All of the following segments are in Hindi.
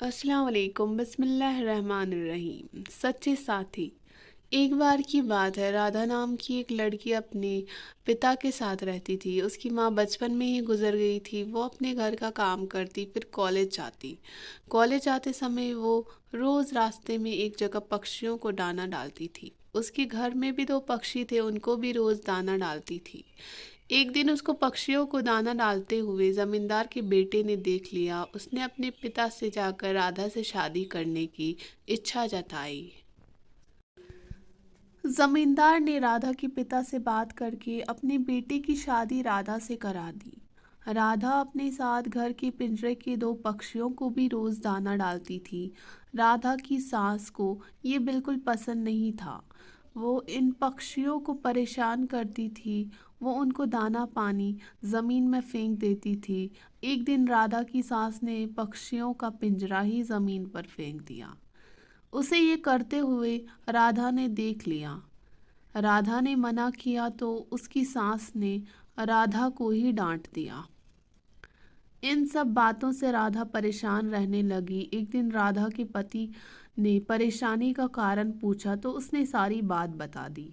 अस्सलाम वालेकुम बिस्मिल्लाहिर्रहमानिर्रहीम। सच्चे साथी। एक बार की बात है, राधा नाम की एक लड़की अपने पिता के साथ रहती थी। उसकी माँ बचपन में ही गुजर गई थी। वो अपने घर का काम करती, फिर कॉलेज जाती। कॉलेज जाते समय वो रोज़ रास्ते में एक जगह पक्षियों को दाना डालती थी। उसके घर में भी दो पक्षी थे, उनको भी रोज़ दाना डालती थी। एक दिन उसको पक्षियों को दाना डालते हुए जमींदार के बेटे ने देख लिया। उसने अपने पिता से जाकर राधा से शादी करने की इच्छा जताई। जमींदार ने राधा के पिता से बात करके अपने बेटे की शादी राधा से करा दी। राधा अपने साथ घर के पिंजरे के दो पक्षियों को भी रोज दाना डालती थी। राधा की सास को ये बिल्कुल पसंद नहीं था। वो इन पक्षियों को परेशान करती थी। वो उनको दाना पानी ज़मीन में फेंक देती थी। एक दिन राधा की सास ने पक्षियों का पिंजरा ही ज़मीन पर फेंक दिया। उसे ये करते हुए राधा ने देख लिया। राधा ने मना किया तो उसकी सास ने राधा को ही डांट दिया। इन सब बातों से राधा परेशान रहने लगी। एक दिन राधा के पति ने परेशानी का कारण पूछा तो उसने सारी बात बता दी।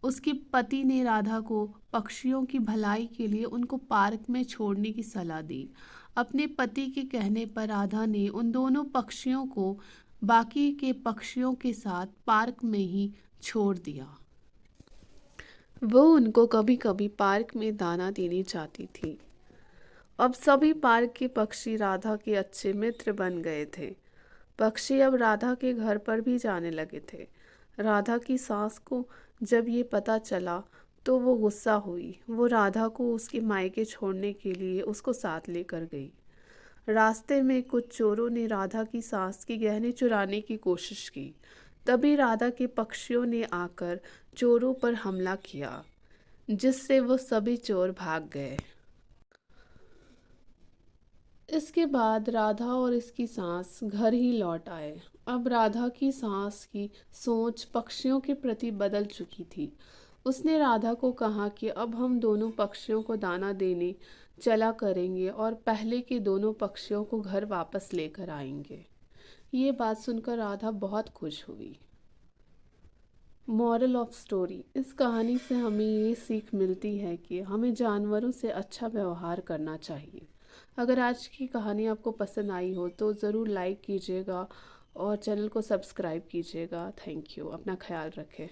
उसके पति ने राधा को पक्षियों की भलाई के लिए उनको पार्क में छोड़ने की सलाह दी। अपने पति के कहने पर राधा ने उन दोनों पक्षियों को बाकी के पक्षियों के साथ पार्क में ही छोड़ दिया। वो उनको कभी कभी पार्क में दाना देने जाती थी। अब सभी पार्क के पक्षी राधा के अच्छे मित्र बन गए थे। पक्षी अब राधा के घर पर भी जाने लगे थे। राधा की सास को जब ये पता चला तो वो गुस्सा हुई। वो राधा को उसके मायके छोड़ने के लिए उसको साथ लेकर गई। रास्ते में कुछ चोरों ने राधा की सास के गहने चुराने की कोशिश की। तभी राधा के पक्षियों ने आकर चोरों पर हमला किया, जिससे वो सभी चोर भाग गए। इसके बाद राधा और इसकी सास घर ही लौट आए। अब राधा की सास की सोच पक्षियों के प्रति बदल चुकी थी। उसने राधा को कहा कि अब हम दोनों पक्षियों को दाना देने चला करेंगे और पहले के दोनों पक्षियों को घर वापस लेकर आएंगे। ये बात सुनकर राधा बहुत खुश हुई। मॉरल ऑफ स्टोरी, इस कहानी से हमें ये सीख मिलती है कि हमें जानवरों से अच्छा व्यवहार करना चाहिए। अगर आज की कहानी आपको पसंद आई हो तो ज़रूर लाइक कीजिएगा और चैनल को सब्सक्राइब कीजिएगा। Thank you. अपना ख्याल रखें।